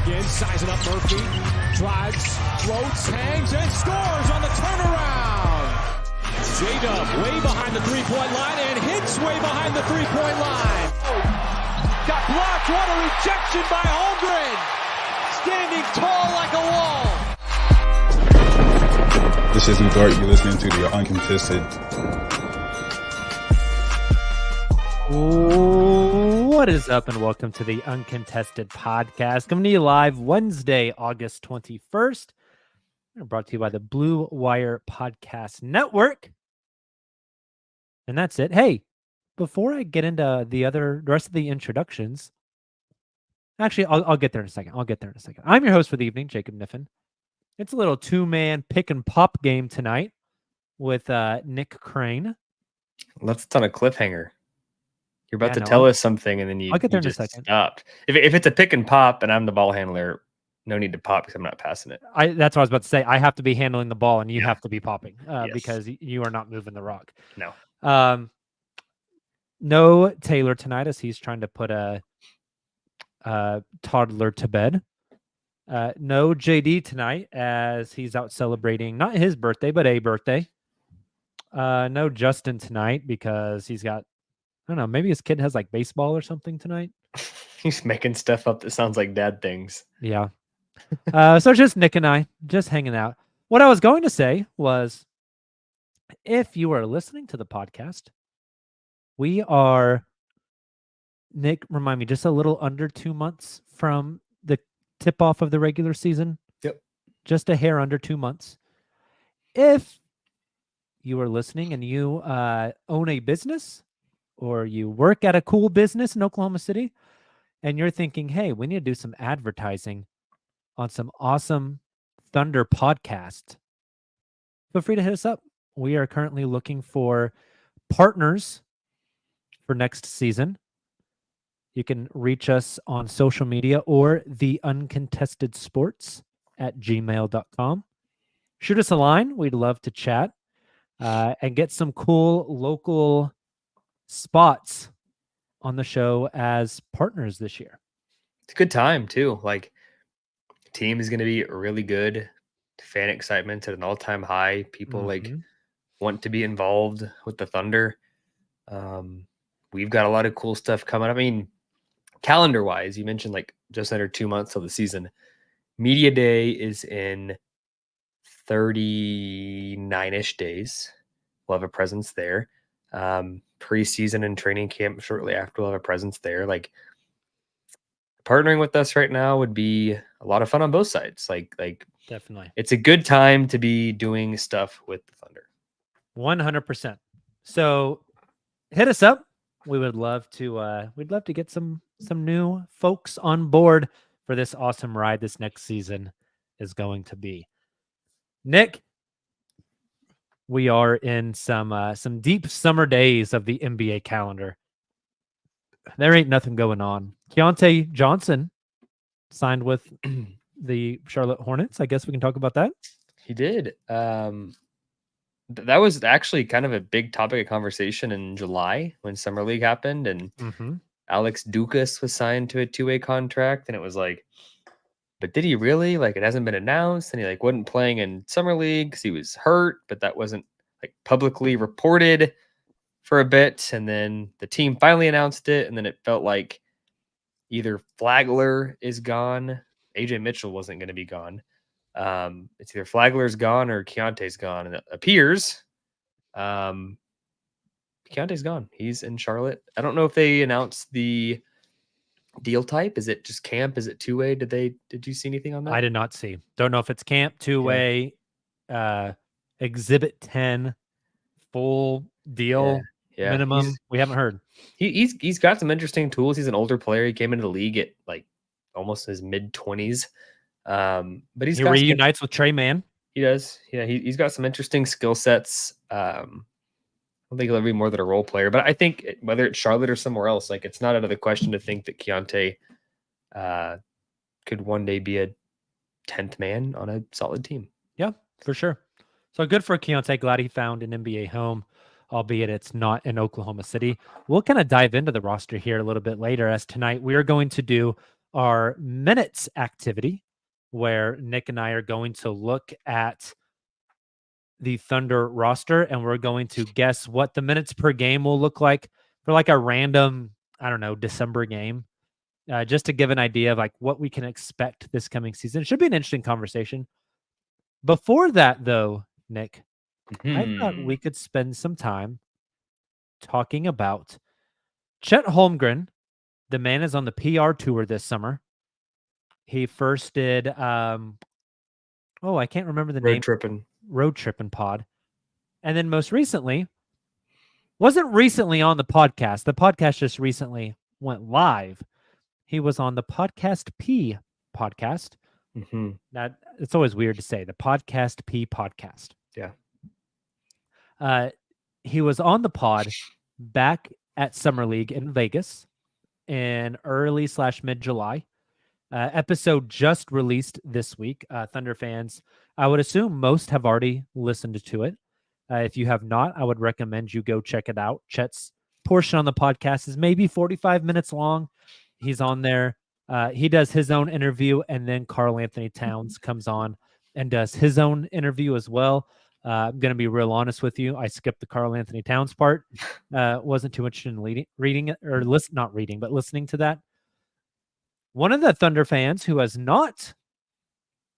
again, sizing up Murphy. Drives, floats, hangs, and scores on the turnaround. J-Dub way behind the three-point line and hits way behind the three-point line. Got blocked. What a rejection by Holmgren. Standing tall like a wall. This is Udart. You're listening to the Uncontested. What is up, and welcome to the Uncontested podcast, coming to you live Wednesday, August 21st. Brought to you by the Blue Wire Podcast Network. And that's it. Hey, before I get into the rest of the introductions, actually, I'll get there in a second. I'm your host for the evening, Jacob Niffen. It's a little two-man pick and pop game tonight with Nick Crane. That's on a cliffhanger. You're about to tell us something, and then I'll get there in a second. Stopped. If it's a pick and pop, and I'm the ball handler, no need to pop because I'm not passing it. That's what I was about to say. I have to be handling the ball, and you have to be popping Yes. because you are not moving the rock. No. No Taylor tonight as he's trying to put a toddler to bed. No JD tonight as he's out celebrating not his birthday, but a birthday. No Justin tonight because he's got, I don't know, maybe his kid has like baseball or something tonight. He's making stuff up that sounds like dad things. Yeah. So just Nick and I just hanging out. What I was going to say was, if you are listening to the podcast, we are, Nick, remind me, just a little under 2 months from the tip off of the regular season. Yep. Just a hair under 2 months. If you are listening and you own a business or you work at a cool business in Oklahoma City and you're thinking, hey, we need to do some advertising on some awesome Thunder podcast, feel free to hit us up. We are currently looking for partners for next season. You can reach us on social media or the Uncontested Sports at gmail.com. Shoot us a line. We'd love to chat and get some cool local spots on the show as partners this year. It's a good time too. Like, team is going to be really good. Fan excitement at an all-time high. People like want to be involved with the Thunder. We've got a lot of cool stuff coming. I mean, calendar-wise, you mentioned like just under 2 months till the season. Media Day is in 39-ish days. We'll have a presence there. Preseason and training camp shortly after, we'll have a presence there. Like, partnering with us right now would be a lot of fun on both sides. Like Definitely. It's a good time to be doing stuff with the Thunder. 100%. So hit us up. We would love to get some new folks on board for this awesome ride this next season is going to be. Nick, we are in some deep summer days of the NBA calendar. There ain't nothing going on. Keontae Johnson signed with the Charlotte Hornets. I guess we can talk about that. He did. That was actually kind of a big topic of conversation in July when Summer League happened, and Alex Dukas was signed to a 2-way contract, and it was like, but did he really? Like, it hasn't been announced, and he like wasn't playing in Summer League because he was hurt, but that wasn't like publicly reported for a bit, and then the team finally announced it, and then it felt like either Flagler is gone. AJ Mitchell wasn't going to be gone. It's either Flagler's gone or Keontae's gone, and it appears Keontae's gone. He's in Charlotte. I don't know if they announced the deal type. Is it just camp? Is it 2-way? Did you see anything on that? I did not see. Don't know if it's camp, 2-way, Exhibit 10, full deal, minimum. We haven't heard. He's got some interesting tools. He's an older player. He came into the league at like almost his mid-20s. But he reunites with Trey Mann. He does. Yeah, he's got some interesting skill sets. I don't think he'll ever be more than a role player, but I think whether it's Charlotte or somewhere else, like, it's not out of the question to think that Keontae could one day be a 10th man on a solid team. Yeah, for sure. So good for Keontae. Glad he found an NBA home, albeit it's not in Oklahoma City. We'll kind of dive into the roster here a little bit later, as tonight we are going to do our minutes activity, where Nick and I are going to look at the Thunder roster and we're going to guess what the minutes per game will look like for like a random, I don't know, December game. Just to give an idea of like what we can expect this coming season. It should be an interesting conversation. Before that, though, Nick, I thought we could spend some time talking about Chet Holmgren. The man is on the PR tour this summer. He first did, I can't remember the name. Road Trippin' Pod. And then most recently, wasn't recently on the podcast. The podcast just recently went live. He was on the Podcast P podcast. That it's always weird to say the Podcast P podcast. Yeah. He was on the pod back at Summer League in Vegas in early/mid July. Episode just released this week. Thunder fans, I would assume most have already listened to it. If you have not, I would recommend you go check it out. Chet's portion on the podcast is maybe 45 minutes long. He's on there. He does his own interview, and then Karl Anthony Towns comes on and does his own interview as well. I'm going to be real honest with you. I skipped the Karl Anthony Towns part. Wasn't too interested in reading it or listening to that. One of the Thunder fans who has not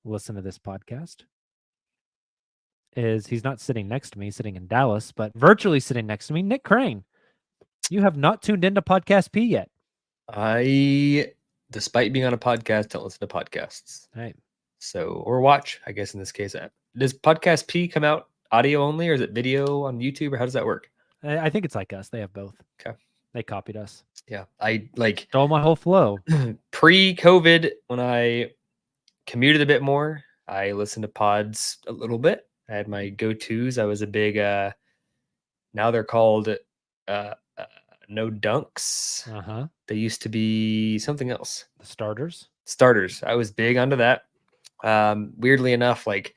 listened to this podcast he's not sitting next to me, sitting in Dallas, but virtually sitting next to me, Nick Crane. You have not tuned into Podcast P yet. I, despite being on a podcast, don't listen to podcasts. Right. So, or watch, I guess in this case. Does Podcast P come out audio only, or is it video on YouTube, or how does that work? I think it's like us. They have both. Okay. They copied us. Yeah. I like stole my whole flow. Pre-COVID, when I commuted a bit more, I listened to pods a little bit. I had my go-tos. I was a big, now they're called No Dunks. They used to be something else. The starters. I was big onto that. Weirdly enough, like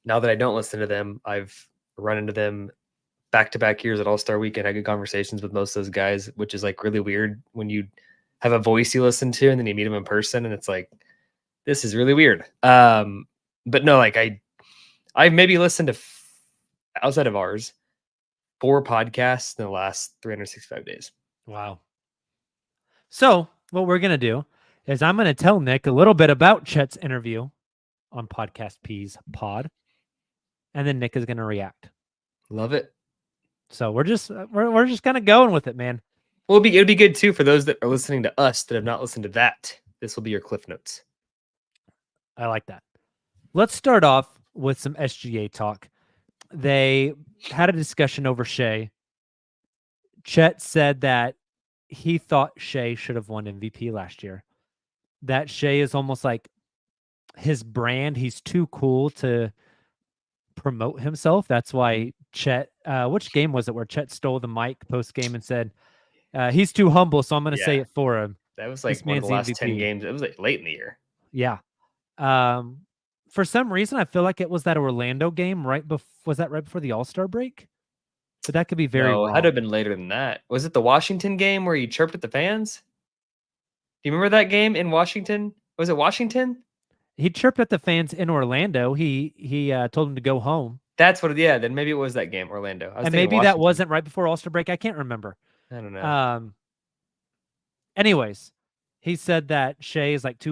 now that I don't listen to them, I've run into them back-to-back years at All-Star Weekend. I had good conversations with most of those guys, which is like really weird when you have a voice you listen to and then you meet them in person and it's like, this is really weird. But no, like I've maybe listened to outside of ours 4 podcasts in the last 365 days. Wow. So what we're going to do is I'm going to tell Nick a little bit about Chet's interview on Podcast P's pod, and then Nick is going to react. Love it. So we're just kind of going with it, man. Well, it'd be good too for those that are listening to us that have not listened to that. This will be your Cliff Notes. I like that. Let's start off with some SGA talk. They had a discussion over Shea. Chet said that he thought Shea should have won MVP last year. That Shea is almost like his brand. He's too cool to promote himself. That's why Chet, which game was it where Chet stole the mic post-game and said, he's too humble, so I'm going to say it for him. That was like one of the last 10 games. It was like late in the year. Yeah. For some reason, I feel like it was that Orlando game was that right before the All-Star break? But that could be very wrong. It had to have been later than that. Was it the Washington game where he chirped at the fans? Do you remember that game in Washington? Was it Washington? He chirped at the fans in Orlando. He told them to go home. That's what. Yeah, then maybe it was that game, Orlando. And maybe that wasn't right before All-Star break. I can't remember. I don't know. Anyways, he said that Shea is like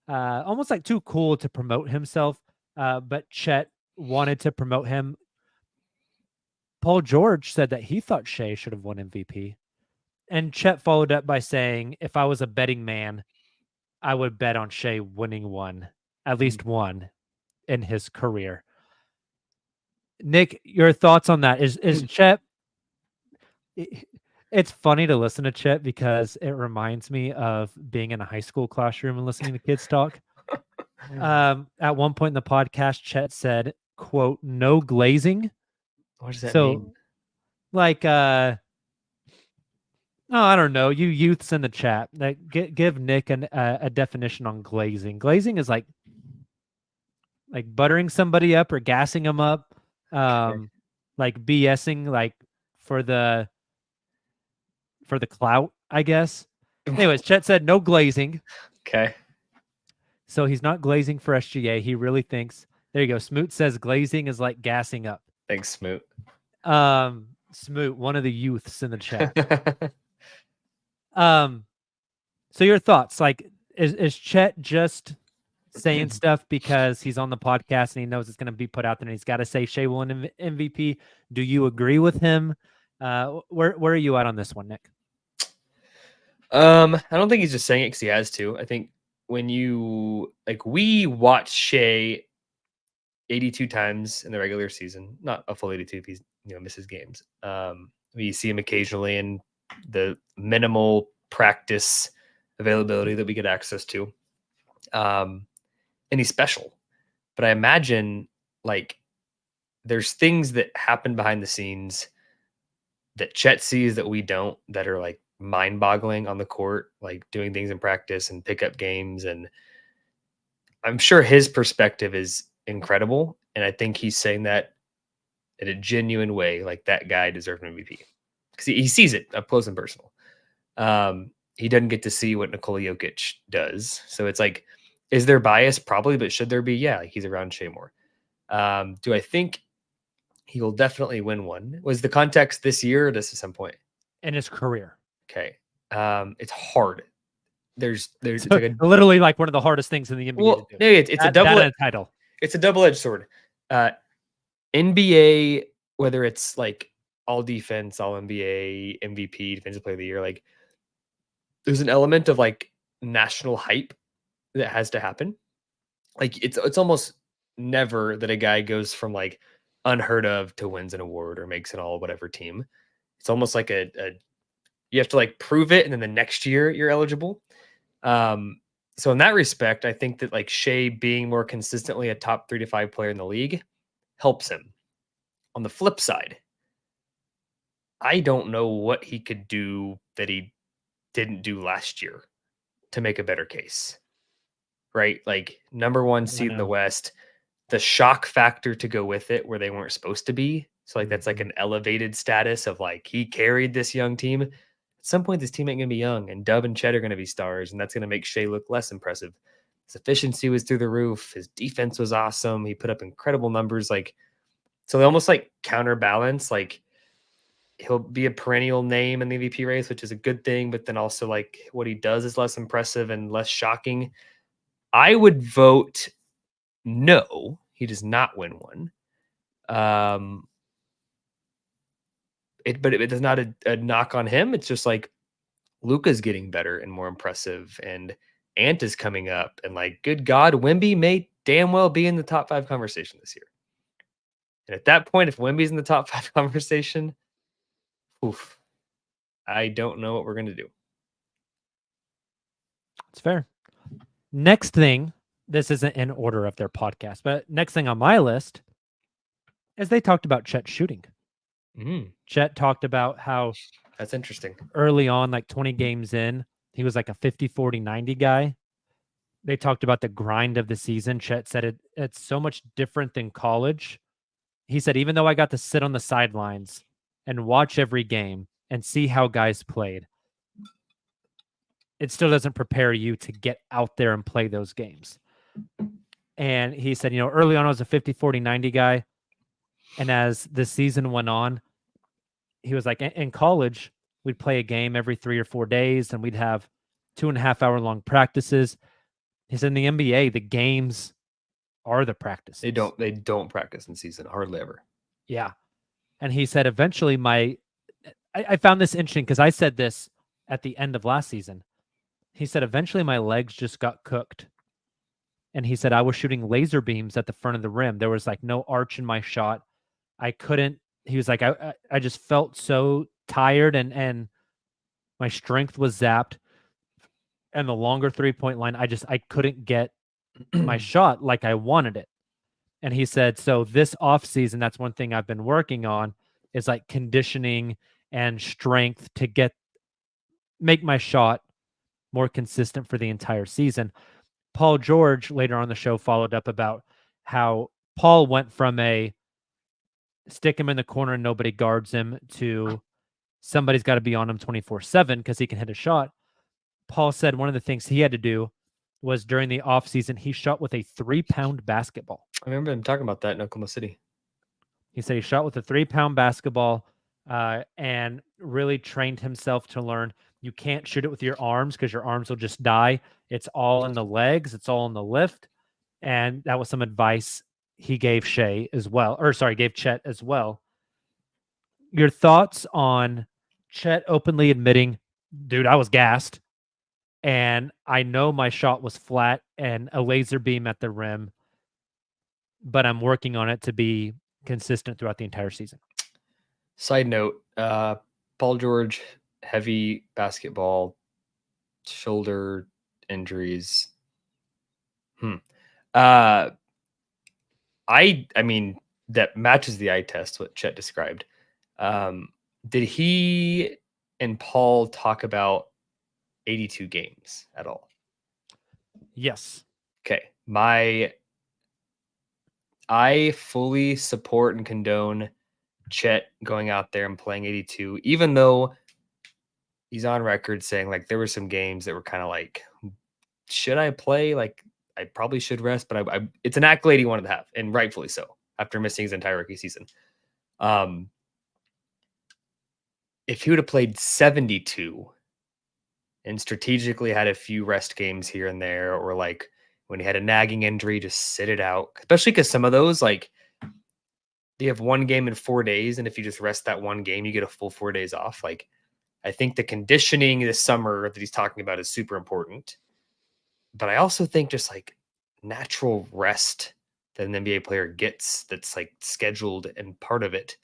almost like too cool to promote himself. But Chet wanted to promote him. Paul George said that he thought Shea should have won MVP. And Chet followed up by saying, if I was a betting man, I would bet on Shea winning one, at least one in his career. Nick, your thoughts on that? Is Chet... It's funny to listen to Chet because it reminds me of being in a high school classroom and listening to kids talk. At one point in the podcast, Chet said, quote, no glazing. What does that mean? Like, I don't know. You youths in the chat, like, give Nick a definition on glazing. Glazing is like buttering somebody up or gassing them up, like BSing, like for the clout, I guess. Anyways, Chet said no glazing. Okay. So he's not glazing for SGA. He really thinks, there you go. Smoot says glazing is like gassing up. Thanks, Smoot. Smoot, one of the youths in the chat. So your thoughts, like, is Chet just saying stuff because he's on the podcast and he knows it's going to be put out there and he's got to say Shea will win MVP? Do you agree with him? Where are you at on this one, Nick? I don't think he's just saying it because he has to. I think when we watched Shea 82 times in the regular season, not a full 82 if he's misses games. We see him occasionally in the minimal practice availability that we get access to. And he's special. But I imagine there's things that happen behind the scenes that Chet sees that we don't, that are like mind-boggling on the court, like doing things in practice and pickup games. And I'm sure his perspective is incredible. And I think he's saying that in a genuine way, like that guy deserves an MVP because he sees it up close and personal. He doesn't get to see what Nikola Jokic does. So it's like, is there bias? Probably, but should there be? Yeah, like he's around Shea more. Do I think he will definitely win one? Was the context this year or this at some point? In his career. Okay. It's hard. There's it's like literally like one of the hardest things in the NBA to do. It's a double-edged title. It's a double-edged sword. NBA, whether it's like all defense, all NBA, MVP, defensive player of the year, like there's an element of like national hype that has to happen. Like it's almost never that a guy goes from like unheard of to wins an award or makes an all whatever team. It's almost like a you have to like prove it, and then the next year you're eligible. So in that respect, I think that like Shea being more consistently a top 3 to 5 player in the league helps him. On the flip side, I don't know what he could do that he didn't do last year to make a better case. Right? Like number 1 seed in the West, the shock factor to go with it where they weren't supposed to be. So like that's like an elevated status of like he carried this young team. At some point, this team ain't gonna be young, and Dub and Chet are gonna be stars, and that's gonna make Shea look less impressive. His efficiency was through the roof. His defense was awesome. He put up incredible numbers. Like, so they almost like counterbalance. Like, he'll be a perennial name in the MVP race, which is a good thing, but then also like what he does is less impressive and less shocking. I would vote no. He does not win one. But it does not a knock on him. It's just like Luka's getting better and more impressive, and Ant is coming up, and like, good God, Wemby may damn well be in the top 5 conversation this year. And at that point, if Wemby's in the top 5 conversation, oof, I don't know what we're going to do. It's fair. Next thing, this isn't in order of their podcast, but next thing on my list is they talked about Chet shooting. Chet talked about how that's interesting. Early on, like 20 games in, he was like a 50, 40, 90 guy. They talked about the grind of the season. Chet said it's so much different than college. He said, even though I got to sit on the sidelines and watch every game and see how guys played, it still doesn't prepare you to get out there and play those games. And he said, early on I was a 50, 40, 90 guy. And as the season went on, he was like, in college, we'd play a game every 3 or 4 days and we'd have 2.5 hour long practices. He said in the NBA, the games are the practices. They don't practice in season, hardly ever. Yeah. And he said, eventually I found this interesting because I said this at the end of last season. He said, eventually my legs just got cooked. And he said, I was shooting laser beams at the front of the rim. There was like no arch in my shot. I couldn't, he was like, I just felt so tired and my strength was zapped. And the longer 3-point line, I couldn't get my shot like I wanted it. And he said, so this off season, that's one thing I've been working on is like conditioning and strength to make my shot more consistent for the entire season. Paul George later on the show followed up about how Paul went from a stick him in the corner and nobody guards him to somebody's got to be on him 24/7 because he can hit a shot. Paul said one of the things he had to do was during the offseason, he shot with a 3-pound basketball. I remember him talking about that in Oklahoma City. He said he shot with a 3-pound basketball and really trained himself to learn you can't shoot it with your arms because your arms will just die. It's all in the legs. It's all in the lift. And that was some advice he gave Shea as well, or sorry, gave Chet as well. Your thoughts on Chet openly admitting, dude, I was gassed. And I know my shot was flat and a laser beam at the rim, but I'm working on it to be consistent throughout the entire season. Side note, Paul George, heavy basketball, shoulder injuries. I mean, that matches the eye test, what Chet described. Did he and Paul talk about 82 games at all? Yes. Okay. I fully support and condone Chet going out there and playing 82, even though he's on record saying like there were some games that were kind of like, should I play? Like I probably should rest, but I it's an accolade he wanted to have, and rightfully so after missing his entire rookie season. If he would have played 72 and strategically had a few rest games here and there, or like when he had a nagging injury, just sit it out, especially because some of those, like, you have one game in 4 days, and if you just rest that one game, you get a full 4 days off. Like, I think the conditioning this summer that he's talking about is super important. But I also think just like natural rest that an NBA player gets that's like scheduled and part of it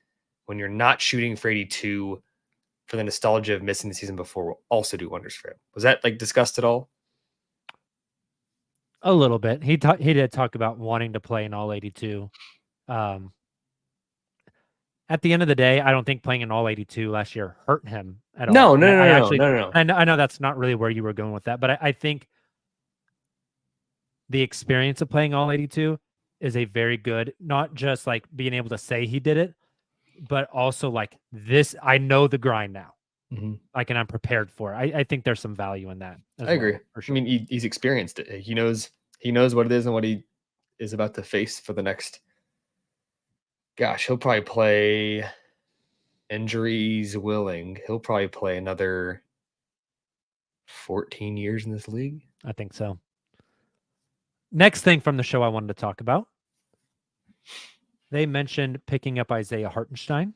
when you're not shooting for 82 for the nostalgia of missing the season before will also do wonders for him. Was that like discussed at all? A little bit. He did talk about wanting to play in all 82. At the end of the day, I don't think playing in all 82 last year hurt him at all. No. I know that's not really where you were going with that, but I think the experience of playing all 82 is a very good, not just like being able to say he did it, but also like this, I know the grind now. Like, and I'm prepared for it. I think there's some value in that. I agree. For sure. I mean, he's experienced it. He knows what it is and what he is about to face for the next. Gosh, he'll probably play, injuries willing, he'll probably play another 14 years in this league. I think so. Next thing from the show I wanted to talk about. They mentioned picking up Isaiah Hartenstein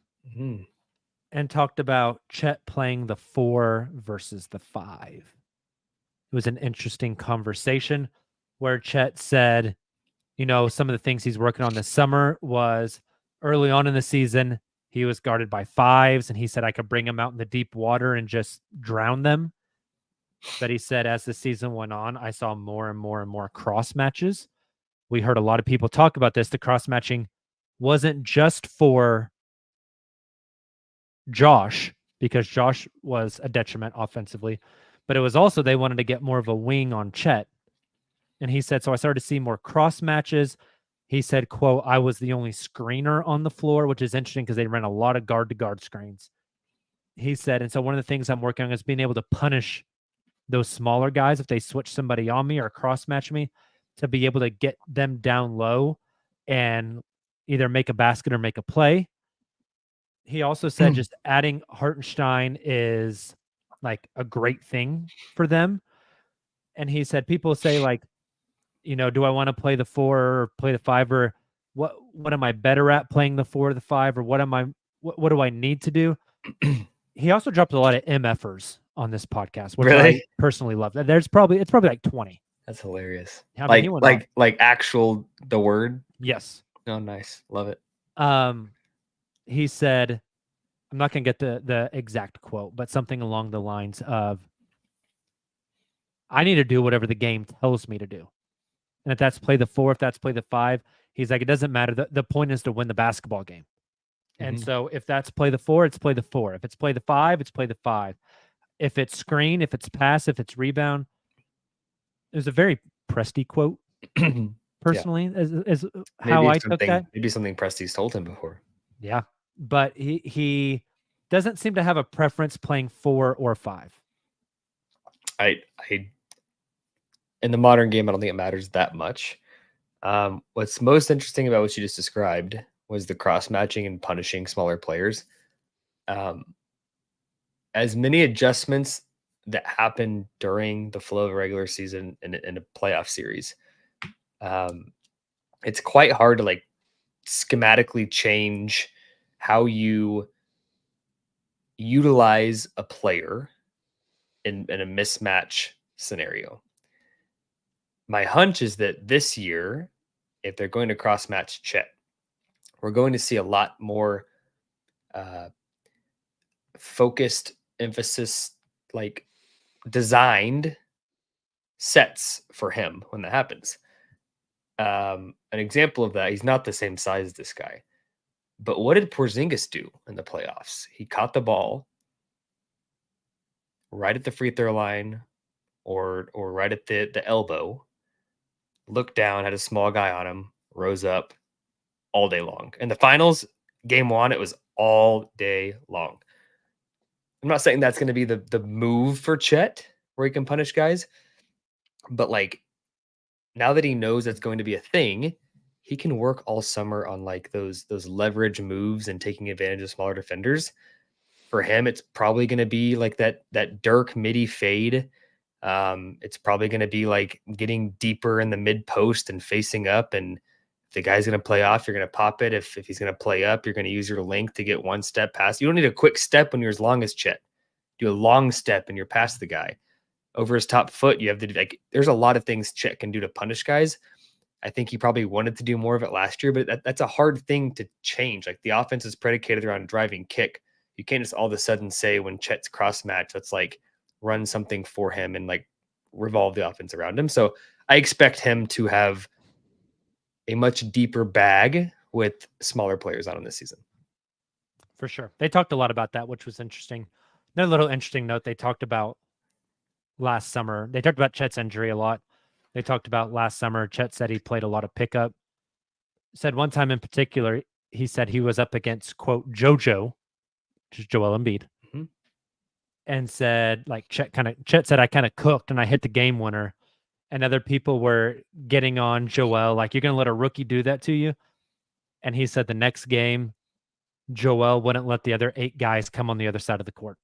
and talked about Chet playing the 4 versus the 5. It was an interesting conversation where Chet said, you know, some of the things he's working on this summer was early on in the season, he was guarded by 5s, and he said I could bring him out in the deep water and just drown them. But he said as the season went on, I saw more and more and more cross matches. We heard a lot of people talk about this. The cross matching wasn't just for Josh, because Josh was a detriment offensively, but it was also they wanted to get more of a wing on Chet. And he said, so I started to see more cross matches. He said, quote, I was the only screener on the floor, which is interesting because they ran a lot of guard-to-guard screens. He said, and so one of the things I'm working on is being able to punish those smaller guys if they switch somebody on me or cross-match me, to be able to get them down low and either make a basket or make a play. He also said just adding Hartenstein is like a great thing for them. And he said, people say like, you know, do I want to play the 4 or play the 5, or what am I better at, playing the 4 or the 5, or what do I need to do? He also dropped a lot of MFers on this podcast, which I personally love. It's probably like 20. That's hilarious. I mean, like actual the word. Yes. Oh, nice. Love it. He said, I'm not going to get the exact quote, but something along the lines of, I need to do whatever the game tells me to do. And if that's play the 4, if that's play the 5, he's like, it doesn't matter. The point is to win the basketball game. And so if that's play the 4, it's play the 4. If it's play the 5, it's play the 5. If it's screen, if it's pass, if it's rebound. It was a very Presti quote, personally, is how I took that. Maybe something Presti's told him before. Yeah. But he doesn't seem to have a preference playing 4 or 5. I in the modern game, I don't think it matters that much. What's most interesting about what you just described was the cross matching and punishing smaller players. As many adjustments that happen during the flow of a regular season in a playoff series, it's quite hard to like schematically change how you utilize a player in a mismatch scenario. My hunch is that this year, if they're going to cross match Chet, we're going to see a lot more focused emphasis, like designed sets for him when that happens. An example of that, he's not the same size as this guy. But what did Porzingis do in the playoffs? He caught the ball right at the free throw line or right at the elbow, looked down, had a small guy on him, rose up all day long. In the finals, game one, it was all day long. I'm not saying that's going to be the move for Chet where he can punish guys, but like now that he knows that's going to be a thing, he can work all summer on like those leverage moves and taking advantage of smaller defenders. For him, it's probably going to be like that Dirk midi fade. It's probably going to be like getting deeper in the mid post and facing up. And if the guy's going to play off, you're going to pop it. If he's going to play up, you're going to use your length to get one step past. You don't need a quick step when you're as long as Chet. Do a long step and you're past the guy. Over his top foot, you have to like. There's a lot of things Chet can do to punish guys. I think he probably wanted to do more of it last year, but that's a hard thing to change. Like the offense is predicated around driving kick. You can't just all of a sudden say when Chet's cross match, let's like run something for him and like revolve the offense around him. So I expect him to have a much deeper bag with smaller players out on this season. For sure. They talked a lot about that, which was interesting. Another little interesting note they talked about last summer. They talked about Chet's injury a lot. They talked about last summer. Chet said he played a lot of pickup. Said one time in particular, he said he was up against, quote, JoJo, which is Joel Embiid, and said, like, Chet said, I kind of cooked and I hit the game winner. And other people were getting on Joel, like, you're going to let a rookie do that to you? And he said the next game, Joel wouldn't let the other 8 guys come on the other side of the court.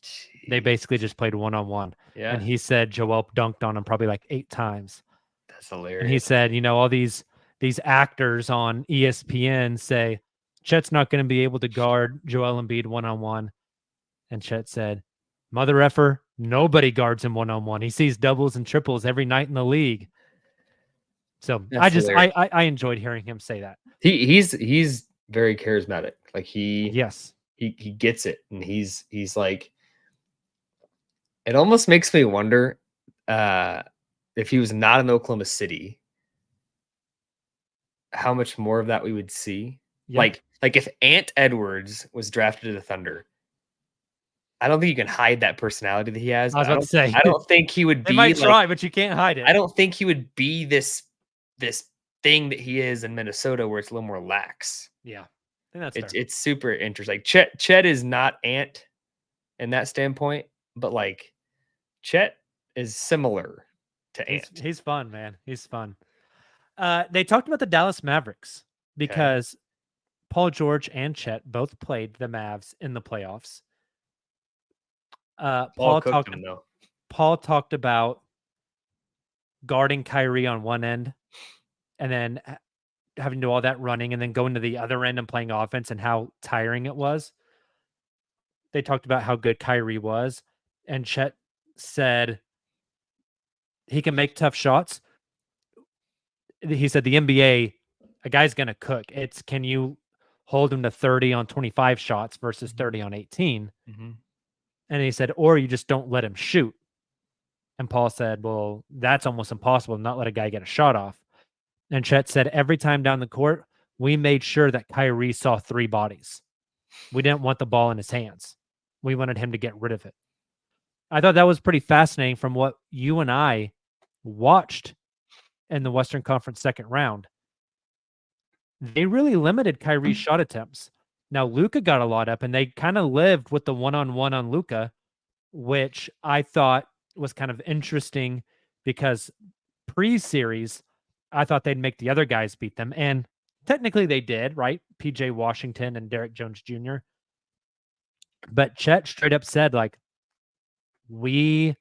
Jeez. They basically just played one-on-one. Yeah. And he said Joel dunked on him probably like 8 times. That's hilarious. And he said, you know, all these actors on ESPN say Chet's not going to be able to guard Joel Embiid one-on-one. And Chet said, mother effer, nobody guards him one-on-one. He sees doubles and triples every night in the league. So I enjoyed hearing him say that. He's very charismatic. Like he gets it. And he's like, it almost makes me wonder if he was not in Oklahoma City, how much more of that we would see. Yeah. Like if Ant Edwards was drafted to the Thunder, I don't think you can hide that personality that he has. I was about to say, I don't think he would be. They might try, but you can't hide it. I don't think he would be this thing that he is in Minnesota, where it's a little more lax. Yeah, I think it's super interesting. Like Chet is not Ant in that standpoint, but like Chet is similar to Ant. He's fun, man. He's fun. They talked about the Dallas Mavericks because Paul George and Chet both played the Mavs in the playoffs. Paul talked about guarding Kyrie on one end and then having to do all that running and then going to the other end and playing offense and how tiring it was. They talked about how good Kyrie was, and Chet said he can make tough shots. He said the NBA, a guy's going to cook. It's can you hold him to 30 on 25 shots versus 30 on 18? Mm-hmm. And he said, or you just don't let him shoot. And Paul said, well, that's almost impossible to not let a guy get a shot off. And Chet said, every time down the court, we made sure that Kyrie saw 3 bodies. We didn't want the ball in his hands. We wanted him to get rid of it. I thought that was pretty fascinating from what you and I watched in the Western Conference second round. They really limited Kyrie's shot attempts. Now, Luka got a lot up, and they kind of lived with the one-on-one on Luka, which I thought was kind of interesting because pre-series, I thought they'd make the other guys beat them. And technically they did, right? PJ Washington and Derek Jones Jr. But Chet straight up said, like, we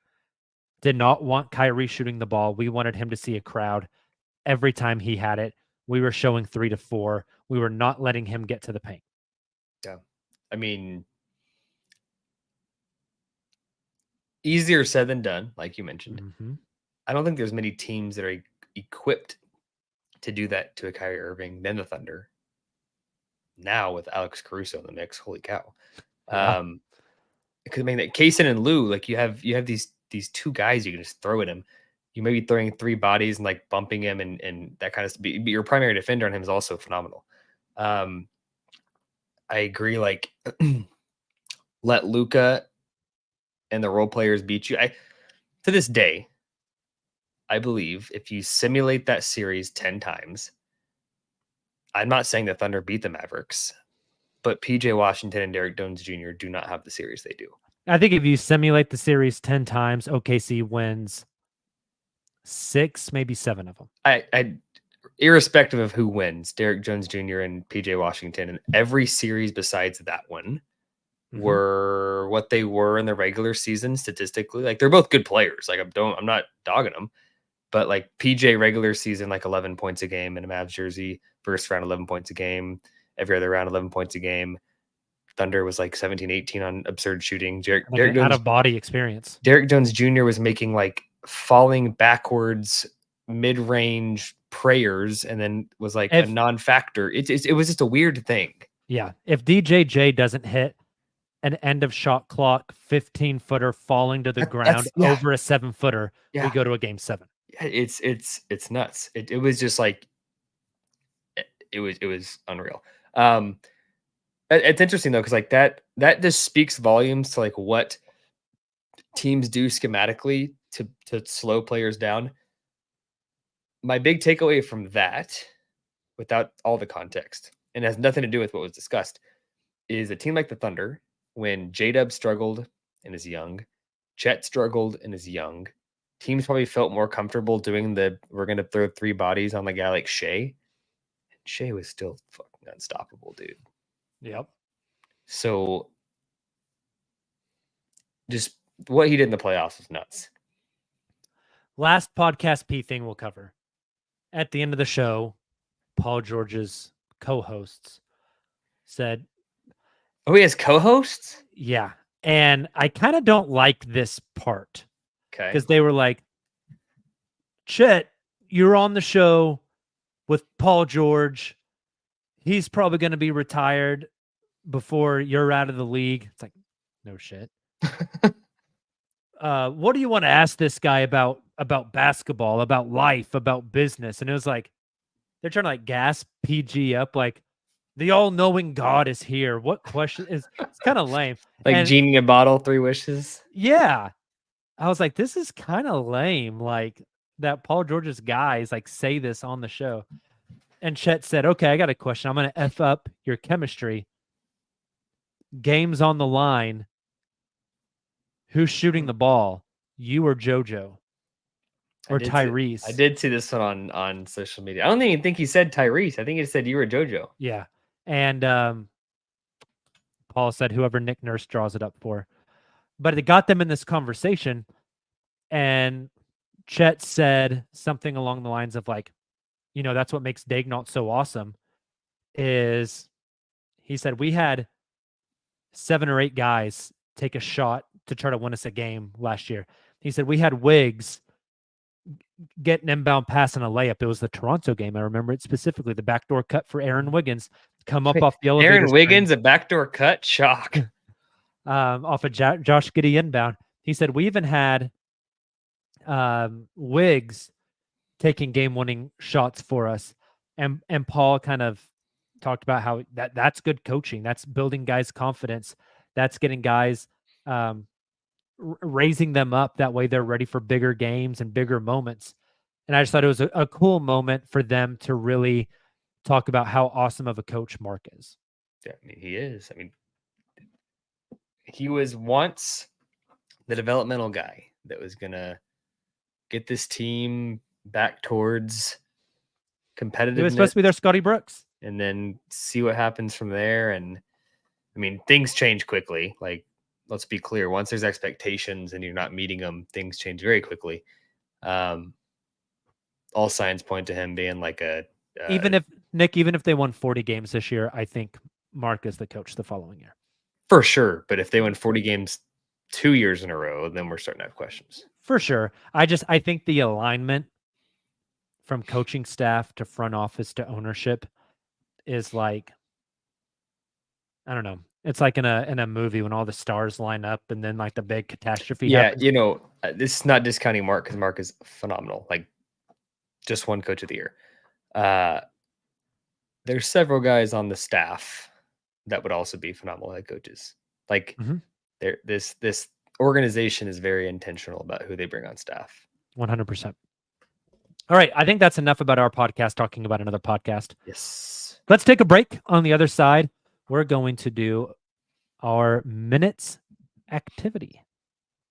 did not want Kyrie shooting the ball. We wanted him to see a crowd every time he had it. We were showing 3 to 4. We were not letting him get to the paint. Yeah. I mean, easier said than done, like you mentioned. Mm-hmm. I don't think there's many teams that are equipped to do that to a Kyrie Irving than the Thunder. Now with Alex Caruso in the mix, holy cow! Yeah. Because I mean, that Kaysen and Lou, like you have these two guys you can just throw at him. You may be throwing 3 bodies and like bumping him and that kind of stuff. But your primary defender on him is also phenomenal. I agree. Like let Luka and the role players beat you. To this day, I believe if you simulate that series 10 times, I'm not saying the Thunder beat the Mavericks, but PJ Washington and Derek Jones Jr. do not have the series they do. I think if you simulate the series 10 times, OKC wins 6, maybe 7 of them. I irrespective of who wins, Derek Jones Jr. and PJ Washington and every series besides that one were what they were in the regular season statistically. Like they're both good players. Like I'm not dogging them, but like PJ regular season, like 11 points a game in a Mavs jersey, first round 11 points a game, every other round 11 points a game. Thunder was like 17, 18 on absurd shooting. Derek Jones, out of body experience. Derek Jones Jr. was making like falling backwards mid-range prayers and then was like a non-factor. It was just a weird thing. Yeah. If DJJ doesn't hit an end of shot clock 15-footer falling to the ground over a 7-footer, we go to a game 7. It's nuts. It was just like it was unreal. It's interesting though, because like that just speaks volumes to like what teams do schematically to slow players down. My big takeaway from that, without all the context, and has nothing to do with what was discussed, is a team like the Thunder, when J-Dub struggled and is young, Chet struggled and is young, teams probably felt more comfortable doing we're going to throw 3 bodies on the guy like Shea. And Shea was still fucking unstoppable, dude. Yep. So just what he did in the playoffs was nuts. Last podcast P thing we'll cover. At the end of the show, Paul George's co-hosts said, oh, he has co-hosts? Yeah. And I kind of don't like this part. Okay. Because they were like, Chet, you're on the show with Paul George. He's probably going to be retired before you're out of the league. It's like, no shit. What do you want to ask this guy about basketball, about life, about business? And it was like, they're trying to like gas PG up, like the all-knowing God is here. What question is? It's kind of lame. Like genie in a bottle, 3 wishes. Yeah, I was like, this is kind of lame. Like that Paul George's guys like say this on the show. And Chet said, "Okay, I got a question. I'm going to F up your chemistry. Games on the line. Who's shooting the ball? You or JoJo? Or Tyrese?" I did see this one on social media. I don't even think he said Tyrese. I think he said you or JoJo. Yeah. And Paul said whoever Nick Nurse draws it up for. But it got them in this conversation. And Chet said something along the lines of like, you know, that's what makes Daignault so awesome is he said we had 7 or 8 guys take a shot to try to win us a game last year. He said we had Wiggs get an inbound pass and a layup. It was the Toronto game. I remember it specifically. The backdoor cut for Aaron Wiggins. Come up off the elevator. Aaron Wiggins, a backdoor cut? Shock. Off a Josh Giddey inbound. He said we even had Wiggs taking game-winning shots for us. And Paul kind of talked about how that's good coaching. That's building guys' confidence. That's getting guys raising them up. That way they're ready for bigger games and bigger moments. And I just thought it was a cool moment for them to really talk about how awesome of a coach Mark is. Yeah, I mean, he is. I mean, he was once the developmental guy that was going to get this team back towards competitiveness. It was supposed to be their Scotty Brooks. And then see what happens from there. And I mean, things change quickly. Like, let's be clear. Once there's expectations and you're not meeting them, things change very quickly. All signs point to him being like even if they won 40 games this year, I think Mark is the coach the following year. For sure. But if they win 40 games 2 years in a row, then we're starting to have questions. For sure. I think the alignment from coaching staff to front office to ownership is like, I don't know. It's like in a movie when all the stars line up and then like the big catastrophe happens. You know, this is not discounting Mark because Mark is phenomenal. Like, just one coach of the year. There's several guys on the staff that would also be phenomenal head coaches. Like, this organization is very intentional about who they bring on staff. 100%. All right. I think that's enough about our podcast, talking about another podcast. Yes. Let's take a break. On the other side, we're going to do our minutes activity.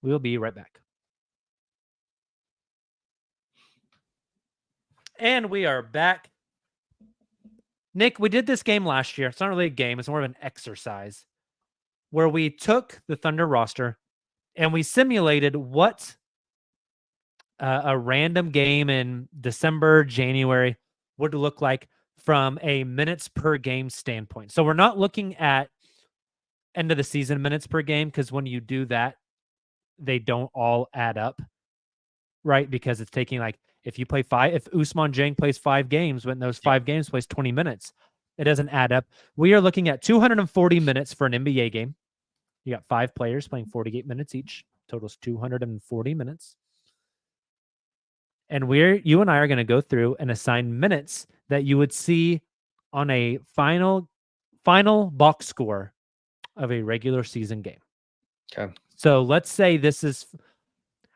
We'll be right back. And we are back. Nick, we did this game last year. It's not really a game. It's more of an exercise where we took the Thunder roster and we simulated what a random game in December, January would look like from a minutes per game standpoint. So we're not looking at end of the season minutes per game, because when you do that, they don't all add up, right? Because it's taking like, if Ousmane Dieng plays 5 games, when those 5 games plays 20 minutes, it doesn't add up. We are looking at 240 minutes for an NBA game. You got 5 players playing 48 minutes each, totals 240 minutes. And you and I are going to go through and assign minutes that you would see on a final box score of a regular season game. Okay. So let's say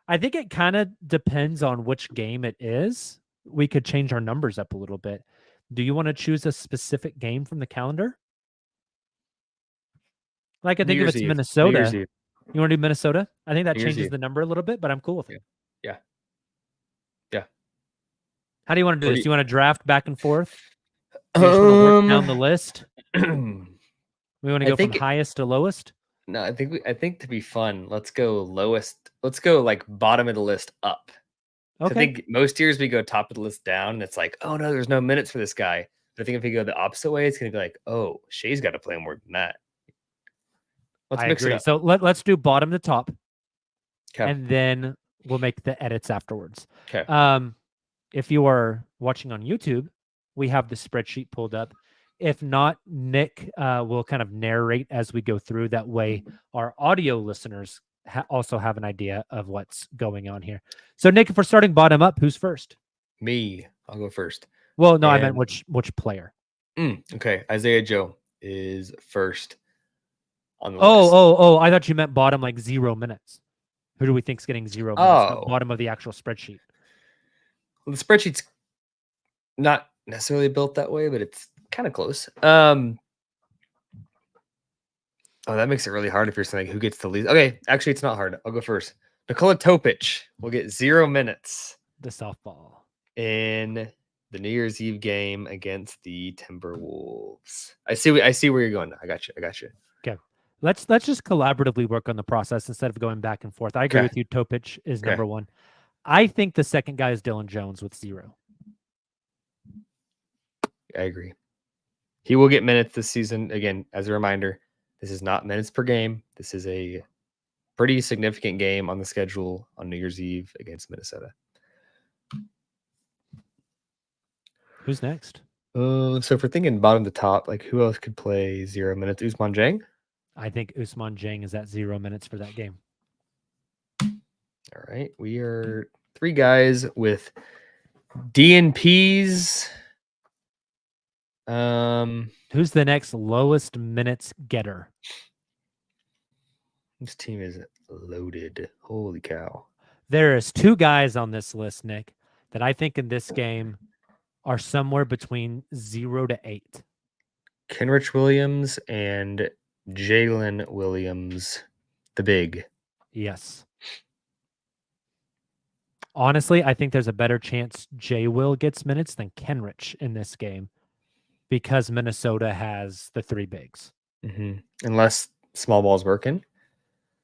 I think it kind of depends on which game it is. We could change our numbers up a little bit. Do you want to choose a specific game from the calendar? Like, I think if it's Minnesota, you want to do Minnesota? I think that changes the number a little bit, but I'm cool with it. Yeah. How do you want to do this? Do you want to draft back and forth? Do you just want to work down the list? We want to go from highest to lowest? No, I think to be fun, let's go lowest. Let's go like bottom of the list up. Okay. I think most years we go top of the list down, and it's like, oh no, there's no minutes for this guy. But I think if we go the opposite way, it's going to be like, oh, Shea's got to play more than that. Let's mix it up. So let's do bottom to top. Okay. And then we'll make the edits afterwards. Okay. If you are watching on YouTube, we have the spreadsheet pulled up. If not, Nick will kind of narrate as we go through. That way, our audio listeners also have an idea of what's going on here. So, Nick, if we're starting bottom up, who's first? Me. I'll go first. Well, no, I meant which player. Okay. Isaiah Joe is first on the list. Oh, I thought you meant bottom, like 0 minutes. Who do we think's getting 0 minutes? Bottom of the actual spreadsheet. Well, the spreadsheet's not necessarily built that way, but it's kind of close. That makes it really hard if you're saying who gets the least. Okay, actually, it's not hard. I'll go first. Nikola Topic will get 0 minutes. The softball. In the New Year's Eve game against the Timberwolves. I see where you're going. I got you. Okay. Let's just collaboratively work on the process instead of going back and forth. I agree with you. Topic is number 1. I think the second guy is Dylan Jones with 0. I agree. He will get minutes this season. Again, as a reminder, this is not minutes per game. This is a pretty significant game on the schedule on New Year's Eve against Minnesota. Who's next? So if we're thinking bottom to top, like who else could play 0 minutes? Ousmane Dieng? I think Ousmane Dieng is at 0 minutes for that game. All right. We are 3 guys with DNPs. Who's the next lowest minutes getter? This team is loaded. Holy cow. There is 2 guys on this list, Nick, that I think in this game are somewhere between 0 to 8. Kenrich Williams and Jalen Williams, the big. Yes. Honestly, I think there's a better chance Jay Will gets minutes than Kenrich in this game because Minnesota has the 3 bigs. Unless small ball's working.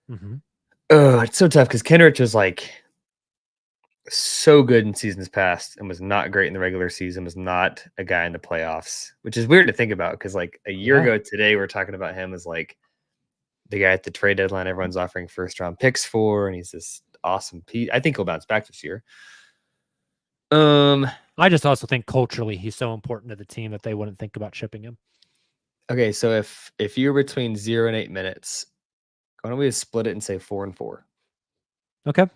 Mm-hmm. Oh, it's so tough because Kenrich was like so good in seasons past and was not great in the regular season, was not a guy in the playoffs, which is weird to think about because like a year ago today, we're talking about him as like the guy at the trade deadline everyone's offering first round picks for, and he's this awesome piece. I think he'll bounce back this year. I just also think culturally he's so important to the team that they wouldn't think about shipping him. Okay, so if you're between 0 and 8 minutes, why don't we just split it and say 4 and 4? Okay.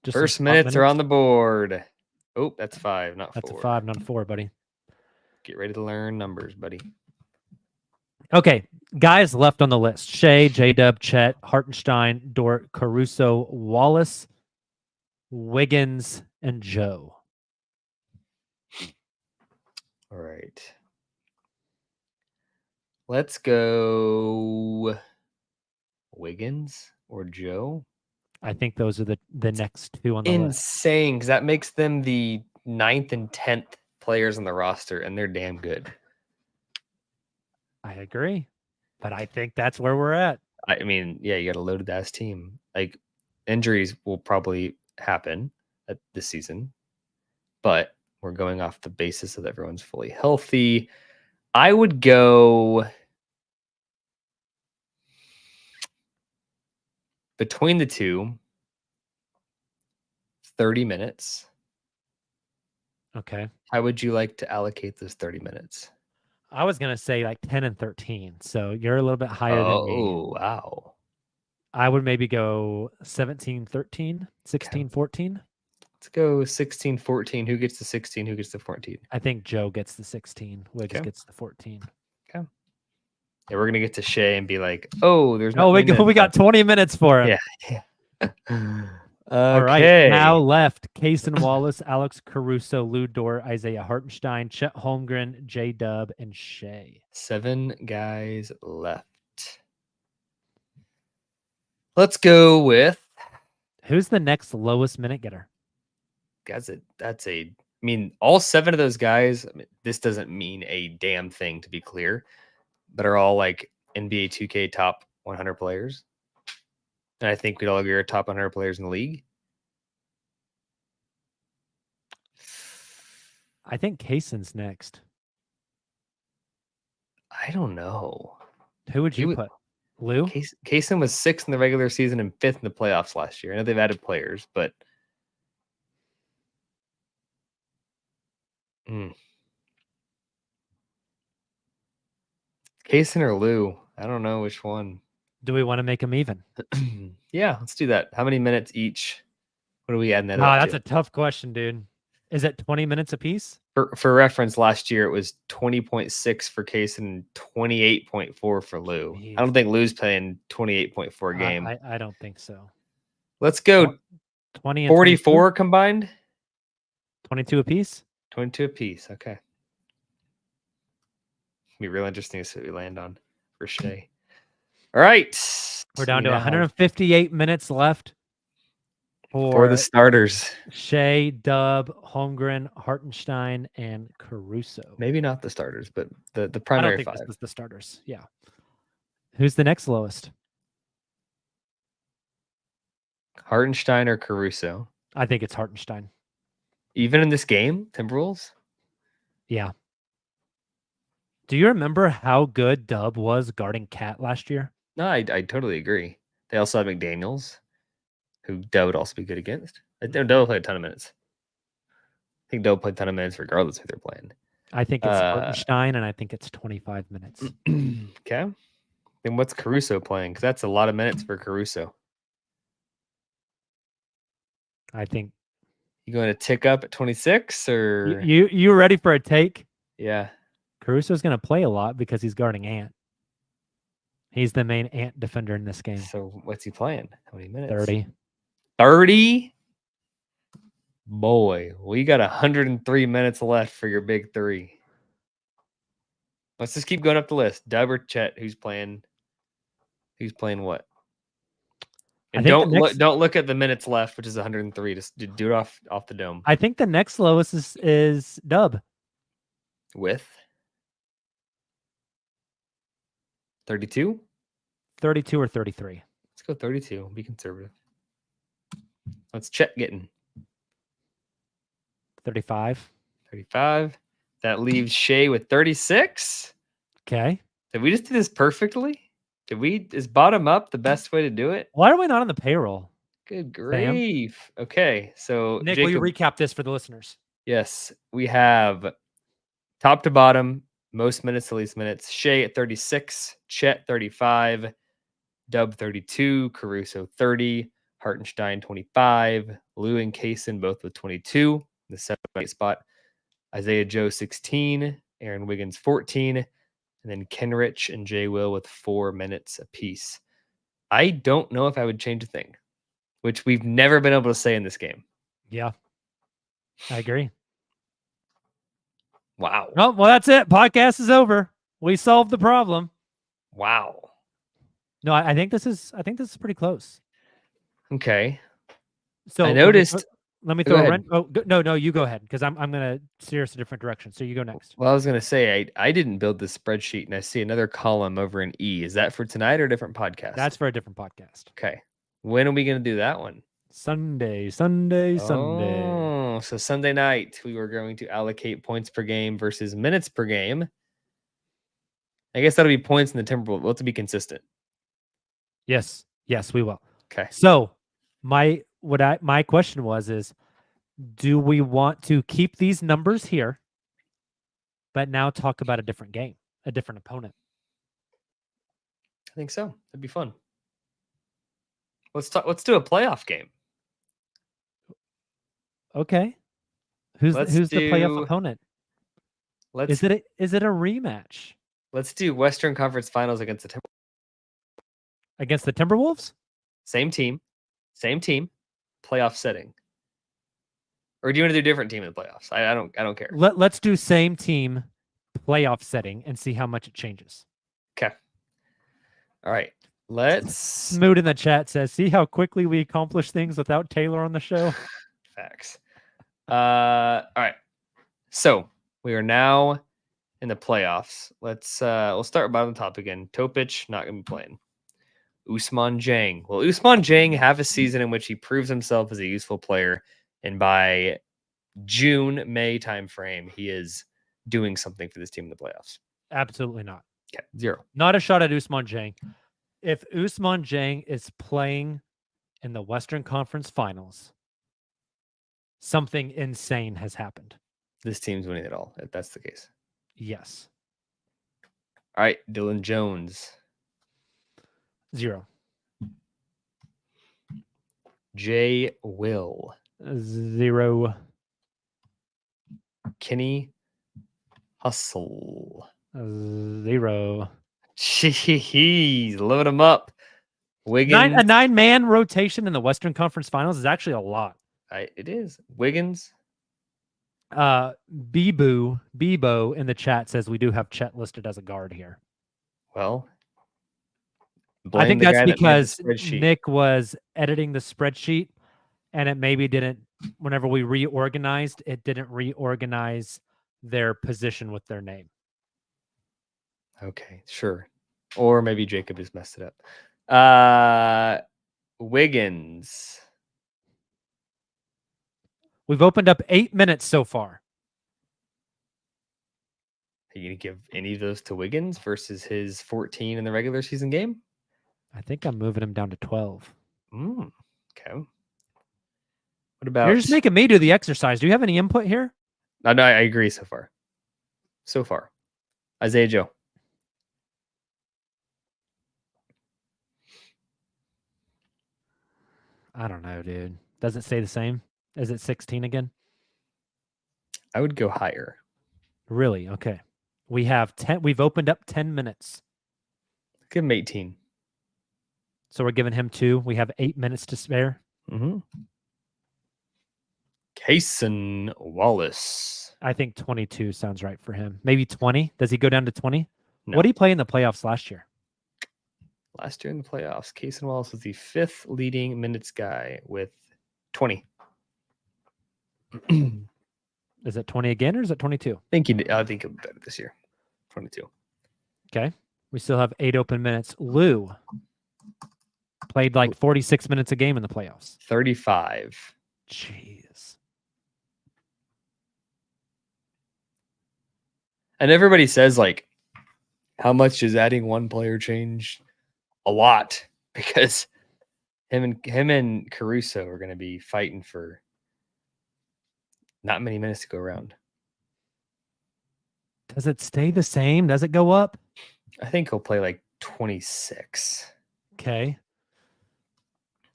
Just First minutes are on the board. Oh, that's 5, not 4. That's a 5, not a 4, buddy. Get ready to learn numbers, buddy. Okay, guys left on the list: Shea, J-Dub, Chet, Hartenstein, Dort, Caruso, Wallace, Wiggins, and Joe. All right. Let's go Wiggins or Joe. I think those are the next 2 on the list. Insane, because that makes them the 9th and 10th players on the roster, and they're damn good. I agree, but I think that's where we're at. I mean, yeah, you got a loaded ass team. Like injuries will probably happen this season, but we're going off the basis of everyone's fully healthy. I would go between the two, 30 minutes. Okay. How would you like to allocate those 30 minutes? I was going to say like 10 and 13. So you're a little bit higher than me. Oh, wow. I would maybe go 17, 13, 16, 14. Let's go 16, 14. Who gets the 16? Who gets the 14? I think Joe gets the 16. Wiggs gets the 14. Okay. Yeah, we're going to get to Shea and be like, oh, there's no. Oh, we got 20 minutes for him. Yeah. All right. Now left Kaysen Wallace, Alex Caruso, Lou Dort, Isaiah Hartenstein, Chet Holmgren, J-Dub, and Shea. 7 guys left. Let's go with. Who's the next lowest minute getter? I mean, all 7 of those guys, this doesn't mean a damn thing, to be clear, but are all like NBA 2K top 100 players. And I think we'd all agree are top 100 players in the league. I think Kaysen's next. I don't know. Who would you put? Lou? Kaysen was 6th in the regular season and 5th in the playoffs last year. I know they've added players, but Kaysen or Lou? I don't know which one. Do we want to make them even? Yeah, let's do that. How many minutes each? What are we adding that? Wow, that's a tough question, dude. Is it 20 minutes apiece? For reference, last year it was 20.6 for Kaysen and 28.4 for Lou. Jeez. I don't think Lou's playing 28.4 game. I don't think so. Let's go 20 and 44 22? Combined. 22 apiece? 22 apiece. Okay. It'll be real interesting to see what we land on for Shea. All right. We're down to 158 minutes left for the starters. Shea, Dub, Holmgren, Hartenstein, and Caruso. Maybe not the starters, but the primary 5. This is the starters. Yeah. Who's the next lowest? Hartenstein or Caruso? I think it's Hartenstein. Even in this game, Timberwolves? Yeah. Do you remember how good Dub was guarding Cat last year? No, I totally agree. They also have McDaniels, who Dub would also be good against. I think Dub played a ton of minutes. I think Dub played a ton of minutes regardless of who they're playing. I think it's Hartenstein, and I think it's 25 minutes. Okay. Then what's Caruso playing? Because that's a lot of minutes for Caruso. I think. You going to tick up at 26 or you ready for a take? Yeah. Caruso's going to play a lot because he's guarding Ant. He's the main Ant defender in this game. So what's he playing? How many minutes? 30. 30? Boy, we got 103 minutes left for your big 3. Let's just keep going up the list. Dub or Chet, who's playing what? And don't look at the minutes left, which is 103. Just do it off the dome. I think the next lowest is Dub With 32? 32 or 33. Let's go 32. Be conservative. What's Chet getting? 35. 35. That leaves Shea with 36. Okay. Did we just do this perfectly? Is bottom up the best way to do it? Why are we not on the payroll? Good grief. Sam? Okay, so Nick, Jacob, will you recap this for the listeners? Yes, we have top to bottom, most minutes to least minutes. Shea at 36, Chet 35, Dub 32, Caruso 30, Hartenstein 25, Lou and Kaysen both with 22, the 7-8 spot. Isaiah Joe 16, Aaron Wiggins 14, and then Kenrich and Jay Will with 4 minutes apiece. I don't know if I would change a thing, which we've never been able to say in this game. Yeah, I agree. Wow. Oh, well, that's it. Podcast is over. We solved the problem. Wow. No, I think this is pretty close. Okay. So I noticed. Let me throw a wrench. Oh, no, you go ahead because I'm gonna steer us a different direction. So you go next. Well, I was gonna say I didn't build this spreadsheet, and I see another column over in E. Is that for tonight or a different podcast? That's for a different podcast. Okay. When are we gonna do that one? Sunday. Oh, so Sunday night we were going to allocate points per game versus minutes per game. I guess that'll be points in the Timberwolves. We'll have to be consistent. Yes, we will. Okay. So my question is, do we want to keep these numbers here, but now talk about a different game, a different opponent? I think so. That'd be fun. Let's do a playoff game. Okay. Who's the playoff opponent? Is it a rematch? Let's do Western Conference Finals against the Timberwolves. Against the Timberwolves? Same team, playoff setting. Or do you want to do a different team in the playoffs? I don't care. Let's do same team, playoff setting, and see how much it changes. Okay. All right. Let's. Smoot in the chat says, "See how quickly we accomplish things without Taylor on the show." Facts. All right. So we are now in the playoffs. We'll start bottom top again. Topic not gonna be playing. Ousmane Dieng. Will Ousmane Dieng have a season in which he proves himself as a useful player, and by June-May timeframe, he is doing something for this team in the playoffs? Absolutely not. Okay, 0. Not a shot at Ousmane Dieng. If Ousmane Dieng is playing in the Western Conference Finals, something insane has happened. This team's winning it all, if that's the case. Yes. All right, Dylan Jones. 0. Jay Will. 0. Kenny Hustle. 0. Jeez, load him up. Wiggins. A 9-man rotation in the Western Conference Finals is actually a lot. It is. Wiggins. Bebo in the chat says we do have Chet listed as a guard here. Well, I think that's because Nick was editing the spreadsheet and it maybe didn't, whenever we reorganized, it didn't reorganize their position with their name. Okay, sure. Or maybe Jacob just messed it up. Wiggins. We've opened up 8 minutes so far. Are you going to give any of those to Wiggins versus his 14 in the regular season game? I think I'm moving him down to 12. Okay. What about... You're just making me do the exercise. Do you have any input here? No, I agree so far. Isaiah Joe. I don't know, dude. Does it stay the same? Is it 16 again? I would go higher. Really? Okay. We have 10. We've opened up 10 minutes. Give him 18. So we're giving him 2. We have 8 minutes to spare. Cason Wallace. I think 22 sounds right for him. Maybe 20. Does he go down to 20? No. What did he play in the playoffs last year? Last year in the playoffs, Cason Wallace was the 5th leading minutes guy with 20. Is it 20 again or is it 22? I think he'll be better this year. 22. Okay. We still have 8 open minutes. Lou played like 46 minutes a game in the playoffs. 35. Jeez. And everybody says, like, how much does adding one player change? A lot, because him and Caruso are going to be fighting for not many minutes to go around. Does it stay the same? Does it go up? I think he'll play like 26. Okay.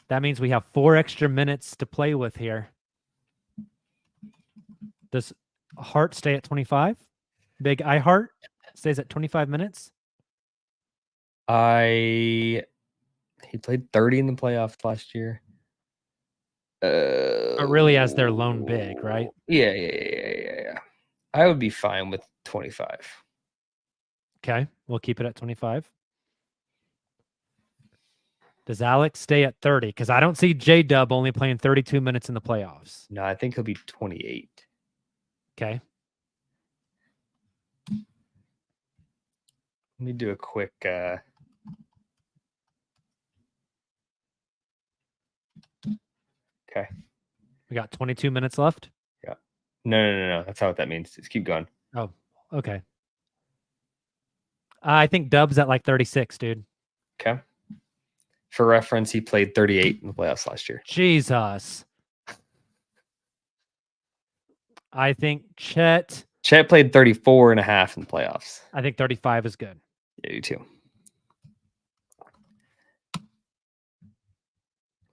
That means we have 4 extra minutes to play with here. Does Hart stay at 25? Big I Hart stays at 25 minutes? He played 30 in the playoffs last year. But really as their lone big, right? Yeah. I would be fine with 25. Okay. We'll keep it at 25. Does Alex stay at 30? Because I don't see J-Dub only playing 32 minutes in the playoffs. No, I think he'll be 28. Okay. Let me do a quick okay. We got 22 minutes left. Yeah. No. That's not what that means. Just keep going. Oh, okay. I think Dub's at like 36, dude. Okay. For reference, he played 38 in the playoffs last year. Jesus. I think Chet played 34 and a half in the playoffs. I think 35 is good. Yeah, you too.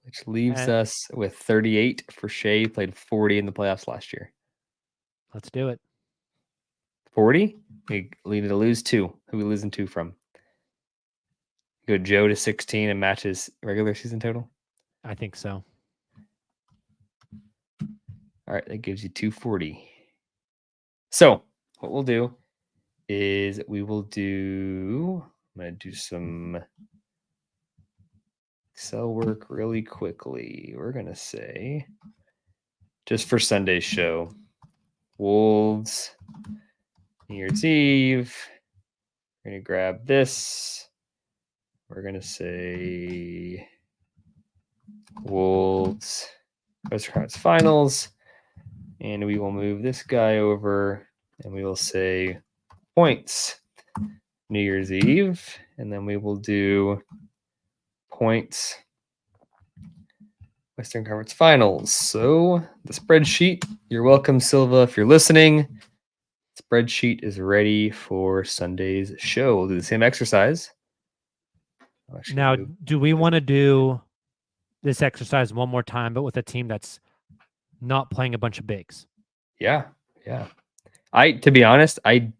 Which leaves us with 38 for Shea. Played 40 in the playoffs last year. Let's do it. 40? We need to lose 2. Who we losing 2 from? Go Joe to 16 and matches regular season total? I think so. All right, that gives you 240. So what we'll do is I'm going to do some Excel work really quickly. We're going to say, just for Sunday's show, Wolves, New Year's Eve. We're going to grab this. We're going to say Wolves, Western Conference Finals. And we will move this guy over and we will say points New Year's Eve. And then we will do points Western Conference Finals. So the spreadsheet, you're welcome, Silva, if you're listening. Spreadsheet is ready for Sunday's show. We'll do the same exercise. Now, do we want to do this exercise one more time, but with a team that's not playing a bunch of bigs? Yeah. To be honest, I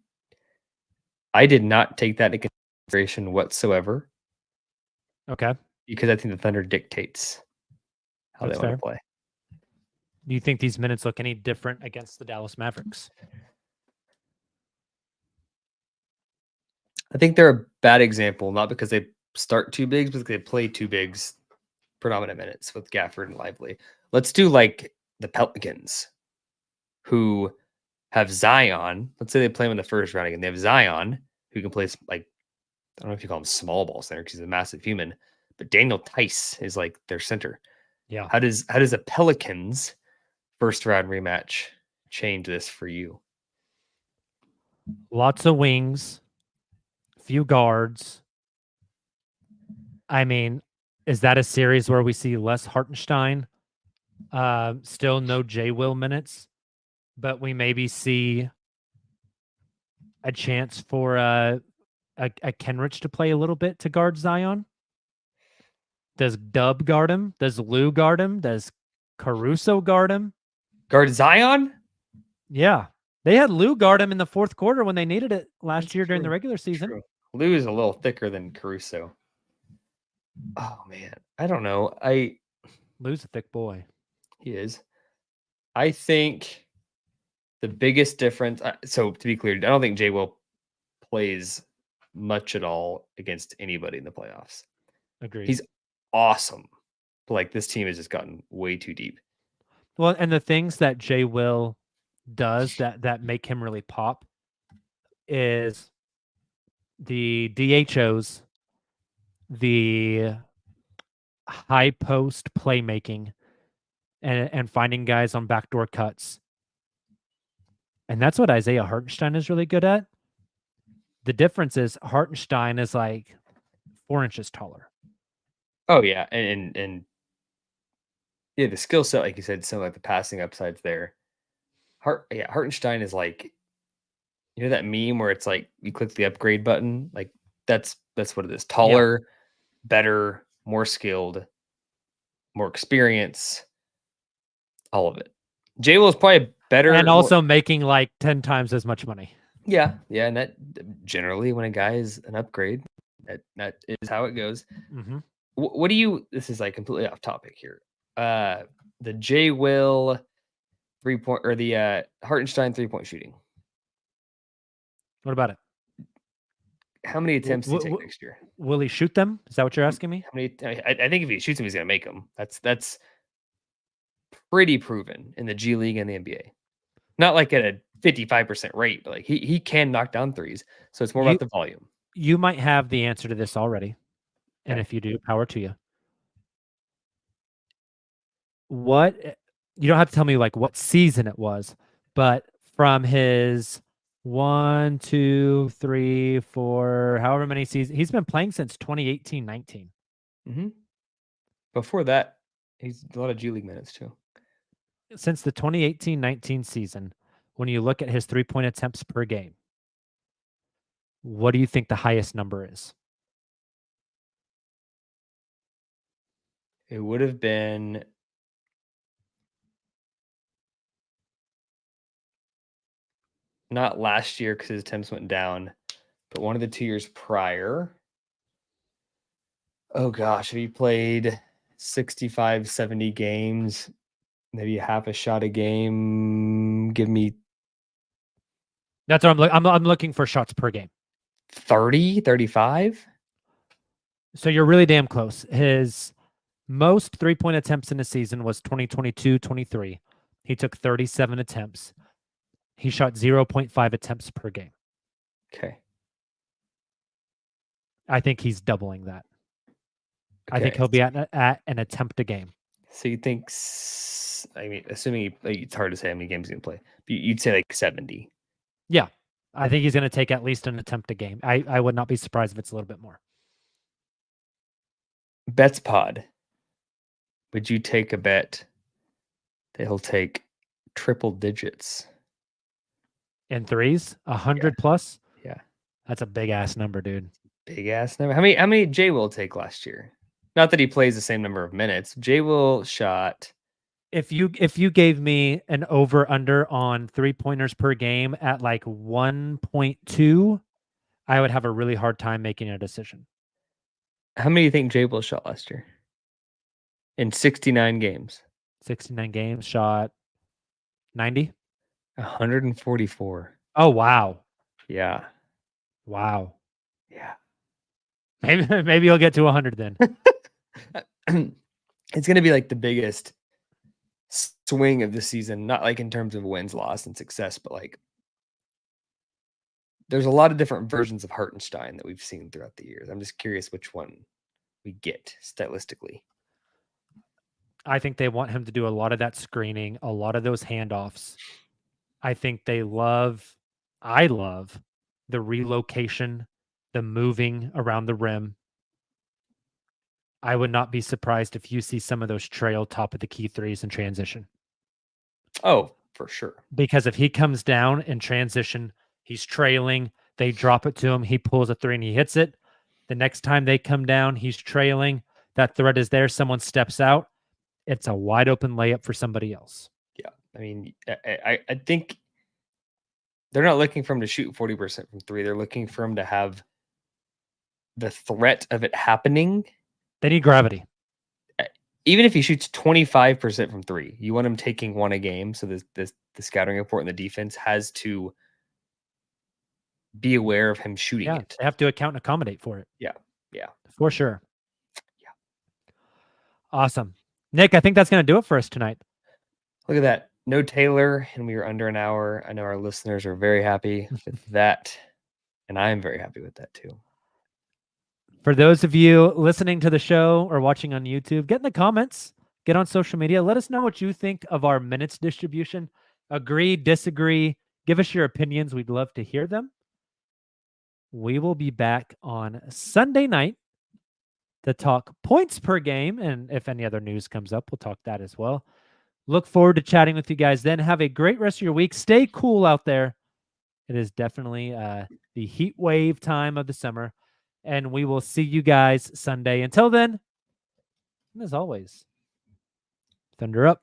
did not take that into consideration whatsoever. Okay. Because I think the Thunder dictates how That's they want to play. Do you think these minutes look any different against the Dallas Mavericks? I think they're a bad example, not because they start 2 bigs, but because they play 2 bigs predominant minutes with Gafford and Lively. Let's do like the Pelicans, who have Zion. Let's say they play him in the first round again. They have Zion, who can play, like, I don't know if you call him small ball center because he's a massive human, but Daniel Tice is like their center. Yeah. How does the Pelicans first round rematch change this for you? Lots of wings, few guards. I mean, is that a series where we see less Hartenstein? Still no J Will minutes, but we maybe see a chance for a Kenrich to play a little bit to guard Zion. Does Dub guard him? Does Lou guard him? Does Caruso guard him? Guard Zion? Yeah. They had Lou guard him in the fourth quarter when they needed it last year during the true. regular season. True. Lou is a little thicker than Caruso. Oh, man. I don't know. Lou's a thick boy. He is. I think the biggest difference... So, to be clear, I don't think J. Will plays much at all against anybody in the playoffs. Agreed. He's awesome. But like this team has just gotten way too deep. Well, and the things that Jay Will does that make him really pop is the DHOs, the high post playmaking, and finding guys on backdoor cuts. And that's what Isaiah Hartenstein is really good at. The difference is Hartenstein is like 4 inches taller. Oh yeah, and yeah, the skill set, like you said, some like the passing upsides there. Hartenstein is like, you know that meme where it's like you click the upgrade button, like that's what it is. Taller, better, more skilled, more experience, all of it. J Will is probably better, And also making like 10 times as much money. yeah, and that generally when a guy is an upgrade, that is how it goes. Mm-hmm. What do you? This is like completely off topic here. The J Will 3-point or the Hartenstein 3-point shooting. What about it? How many attempts do you take next year? Will he shoot them? Is that what you're asking me? How many? I think if he shoots them, he's gonna make them. That's pretty proven in the G League and the NBA. Not like at a 55% rate, but like he can knock down threes. So it's more about the volume. You might have the answer to this already. And Okay. if you do, power to you. What you don't have to tell me like what season it was, but from his 1, 2, 3, 4, however many seasons he's been playing since 2018-19. Mm-hmm. Before that, he's a lot of G League minutes too. Since the 2018-19 season, when you look at his 3-point attempts per game, what do you think the highest number is? It would have been not last year because his attempts went down, but one of the 2 years prior. Oh gosh, have you played 65, 70 games, maybe half a shot a game? Give me That's what I'm looking for shots per game. 30, 35? So you're really damn close. His most 3-point attempts in a season was 2022-23. He took 37 attempts. He shot 0.5 attempts per game. Okay. I think he's doubling that. Okay. I think he'll be at an attempt a game. So you think, I mean, assuming it's hard to say how many games he's going to play, but you'd say like 70. Yeah. I think he's going to take at least an attempt a game. I would not be surprised if it's a little bit more. Bets pod. Would you take a bet that he'll take triple digits? In threes, 100 plus? Yeah. That's a big ass number, dude. Big ass number. How many Jay Will take last year? Not that he plays the same number of minutes. Jay Will shot. If you gave me an over under on 3-pointers per game at like 1.2, I would have a really hard time making a decision. How many do you think Jay Will shot last year? In 69 games. 69 games, shot 90? 144. Oh, wow. Yeah. Wow. Yeah. Maybe you'll get to 100 then. It's going to be like the biggest swing of the season, not like in terms of wins, loss, and success, but like there's a lot of different versions of Hartenstein that we've seen throughout the years. I'm just curious which one we get stylistically. I think they want him to do a lot of that screening, a lot of those handoffs. I think I love the relocation, the moving around the rim. I would not be surprised if you see some of those trail top of the key threes in transition. Oh, for sure. Because if he comes down in transition, he's trailing, they drop it to him, he pulls a three and he hits it. The next time they come down, he's trailing, that threat is there, someone steps out. It's a wide open layup for somebody else. Yeah. I mean, I think they're not looking for him to shoot 40% from three. They're looking for him to have the threat of it happening. They need gravity. Even if he shoots 25% from three, you want him taking one a game. So the scouting report and the defense has to be aware of him shooting it. They have to account and accommodate for it. Yeah. Yeah. For sure. Awesome. Nick, I think that's going to do it for us tonight. Look at that. No Taylor, and we were under an hour. I know our listeners are very happy with that, and I'm very happy with that too. For those of you listening to the show or watching on YouTube, get in the comments, get on social media. Let us know what you think of our minutes distribution. Agree, disagree. Give us your opinions. We'd love to hear them. We will be back on Sunday night to talk points per game. And if any other news comes up, we'll talk that as well. Look forward to chatting with you guys then. Have a great rest of your week. Stay cool out there. It is definitely the heat wave time of the summer. And we will see you guys Sunday. Until then, and as always, thunder up.